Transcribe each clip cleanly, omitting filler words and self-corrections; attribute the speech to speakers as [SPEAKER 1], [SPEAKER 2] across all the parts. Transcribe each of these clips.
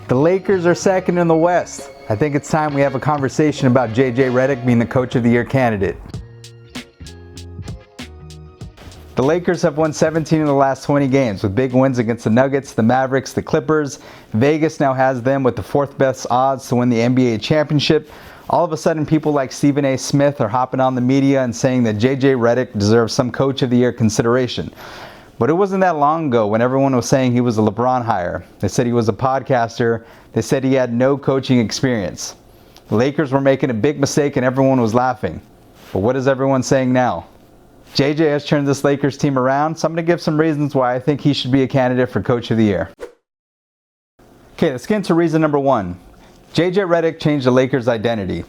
[SPEAKER 1] The Lakers are second in the West. I think it's time we have a conversation about JJ Redick being the Coach of the Year candidate. The Lakers have won 17 of the last 20 games with big wins against the Nuggets, the Mavericks, the Clippers. Vegas now has them with the fourth best odds to win the NBA championship. All of a sudden, people like Stephen A. Smith are hopping on the media and saying that JJ Redick deserves some Coach of the Year consideration. But it wasn't that long ago when everyone was saying he was a LeBron hire. They said he was a podcaster. They said he had no coaching experience. The Lakers were making a big mistake and everyone was laughing. But what is everyone saying now? JJ has turned this Lakers team around, so I'm going to give some reasons why I think he should be a candidate for Coach of the Year. Okay, let's get into reason number one. JJ Redick changed the Lakers' identity.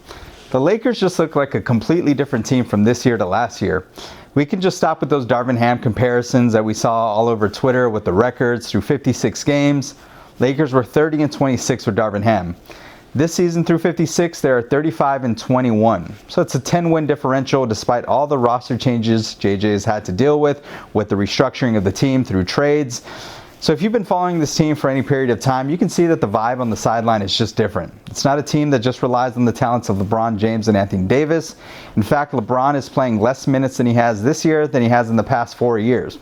[SPEAKER 1] The Lakers just look like a completely different team from this year to last year. We can just stop with those Darvin Ham comparisons that we saw all over Twitter with the records through 56 games. Lakers were 30-26 with Darvin Ham. This season through 56, they are 35-21. So it's a 10-win differential despite all the roster changes JJ has had to deal with the restructuring of the team through trades. So if you've been following this team for any period of time, you can see that the vibe on the sideline is just different. It's not a team that just relies on the talents of LeBron James and Anthony Davis. In fact, LeBron is playing less minutes than he has this year than he has in the past 4 years.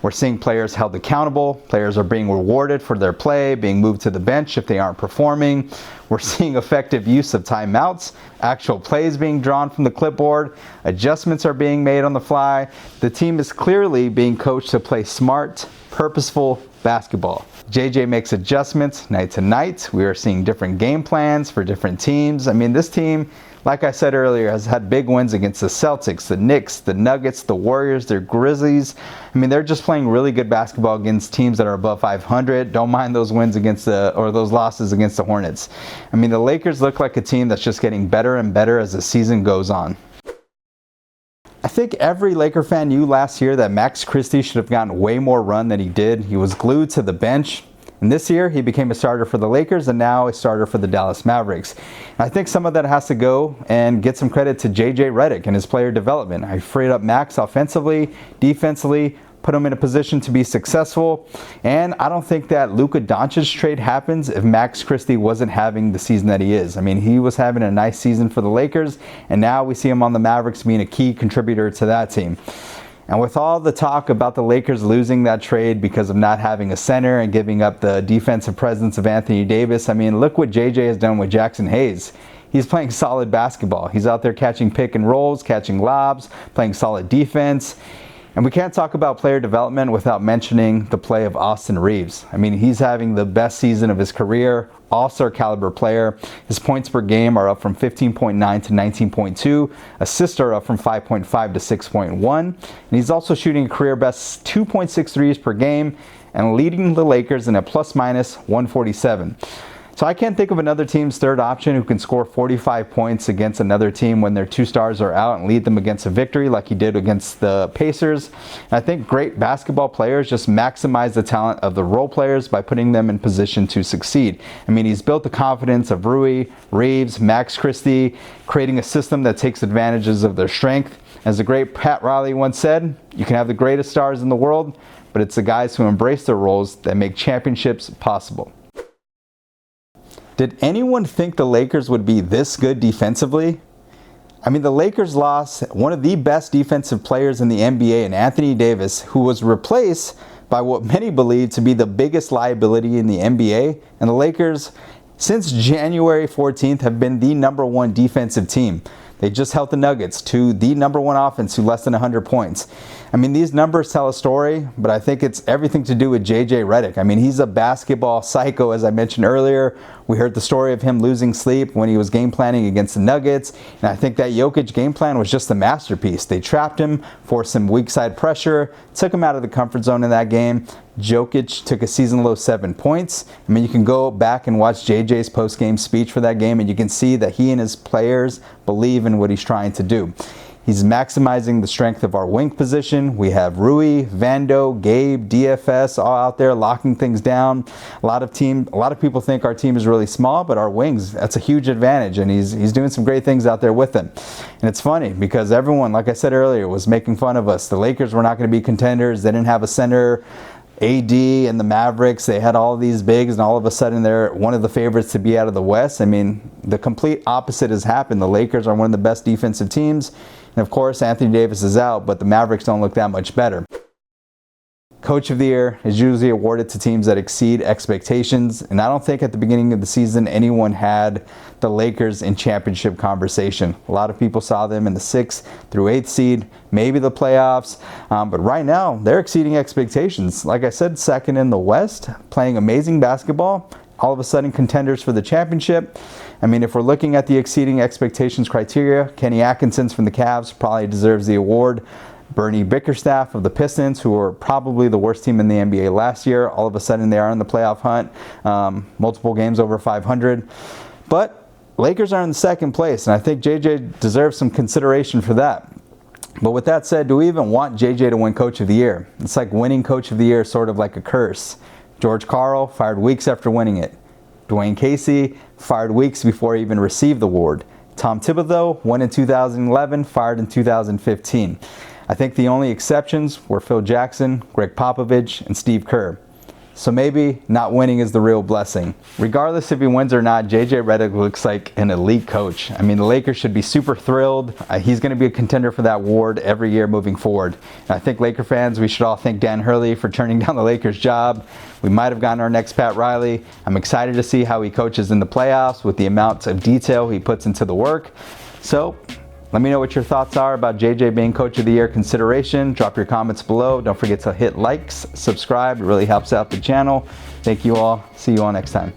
[SPEAKER 1] We're seeing players held accountable. Players are being rewarded for their play, being moved to the bench if they aren't performing. We're seeing effective use of timeouts, actual plays being drawn from the clipboard, adjustments are being made on the fly. The team is clearly being coached to play smart, purposeful basketball. JJ makes adjustments night to night. We are seeing different game plans for different teams. I mean, this team, like I said earlier, has had big wins against the Celtics, the Knicks, the Nuggets, the Warriors, the Grizzlies. I mean, they're just playing really good basketball against teams that are above 500. Don't mind those wins against those losses against the Hornets. I mean, the Lakers look like a team that's just getting better and better as the season goes on. I think every Laker fan knew last year that Max Christie should have gotten way more run than he did. He was glued to the bench. And this year, he became a starter for the Lakers and now a starter for the Dallas Mavericks. And I think some of that has to go and get some credit to JJ Redick and his player development. I freed up Max offensively, defensively, put him in a position to be successful. And I don't think that Luka Doncic trade happens if Max Christie wasn't having the season that he is. I mean, he was having a nice season for the Lakers, and now we see him on the Mavericks being a key contributor to that team. And with all the talk about the Lakers losing that trade because of not having a center and giving up the defensive presence of Anthony Davis, I mean, look what JJ has done with Jackson Hayes. He's playing solid basketball. He's out there catching pick and rolls, catching lobs, playing solid defense. And we can't talk about player development without mentioning the play of Austin Reeves. I mean, he's having the best season of his career, all-star caliber player. His points per game are up from 15.9 to 19.2. Assists are up from 5.5 to 6.1. And he's also shooting a career best 2.6 threes per game and leading the Lakers in a plus-minus 147. So I can't think of another team's third option who can score 45 points against another team when their two stars are out and lead them against a victory like he did against the Pacers. And I think great basketball players just maximize the talent of the role players by putting them in position to succeed. I mean, he's built the confidence of Rui, Reeves, Max Christie, creating a system that takes advantages of their strength. As the great Pat Riley once said, you can have the greatest stars in the world, but it's the guys who embrace their roles that make championships possible. Did anyone think the Lakers would be this good defensively? I mean, the Lakers lost one of the best defensive players in the NBA in Anthony Davis, who was replaced by what many believe to be the biggest liability in the NBA. And the Lakers, since January 14th, have been the #1 defensive team. They just held the Nuggets to the #1 offense to less than 100 points. I mean, these numbers tell a story, but I think it's everything to do with JJ Redick. I mean, he's a basketball psycho, as I mentioned earlier. We heard the story of him losing sleep when he was game planning against the Nuggets, and I think that Jokic game plan was just a masterpiece. They trapped him, forced some weak side pressure, took him out of the comfort zone in that game. Jokic took a season-low 7 points. I mean, you can go back and watch JJ's post-game speech for that game, and you can see that he and his players believe in what he's trying to do. He's maximizing the strength of our wing position. We have Rui, Vando, Gabe, DFS all out there locking things down. A lot of people think our team is really small, but our wings, that's a huge advantage, and he's doing some great things out there with them. And it's funny because everyone, like I said earlier, was making fun of us. The Lakers were not going to be contenders. They didn't have a center. AD and the Mavericks, they had all these bigs, and all of a sudden they're one of the favorites to be out of the West. I mean, the complete opposite has happened. The Lakers are one of the best defensive teams, and of course Anthony Davis is out, but the Mavericks don't look that much better. Coach of the Year is usually awarded to teams that exceed expectations, and I don't think at the beginning of the season anyone had the Lakers in championship conversation. A lot of people saw them in the 6th through 8th seed, maybe the playoffs, but right now they're exceeding expectations. Like I said, second in the West, playing amazing basketball, all of a sudden contenders for the championship. I mean, if we're looking at the exceeding expectations criteria, Kenny Atkinson from the Cavs probably deserves the award. Bernie Bickerstaff of the Pistons, who were probably the worst team in the NBA last year, all of a sudden they are in the playoff hunt, multiple games over 500. But Lakers are in second place, and I think JJ deserves some consideration for that. But with that said, do we even want JJ to win Coach of the Year? It's like winning Coach of the Year is sort of like a curse. George Karl fired weeks after winning it. Dwayne Casey fired weeks before he even received the award. Tom Thibodeau won in 2011, fired in 2015. I think the only exceptions were Phil Jackson, Greg Popovich, and Steve Kerr. So maybe not winning is the real blessing. Regardless if he wins or not, JJ Redick looks like an elite coach. I mean, the Lakers should be super thrilled. He's going to be a contender for that award every year moving forward. And I think Laker fans, we should all thank Dan Hurley for turning down the Lakers job. We might have gotten our next Pat Riley. I'm excited to see how he coaches in the playoffs with the amount of detail he puts into the work. So let me know what your thoughts are about JJ being Coach of the Year consideration. Drop your comments below. Don't forget to hit likes, subscribe. It really helps out the channel. Thank you all. See you all next time.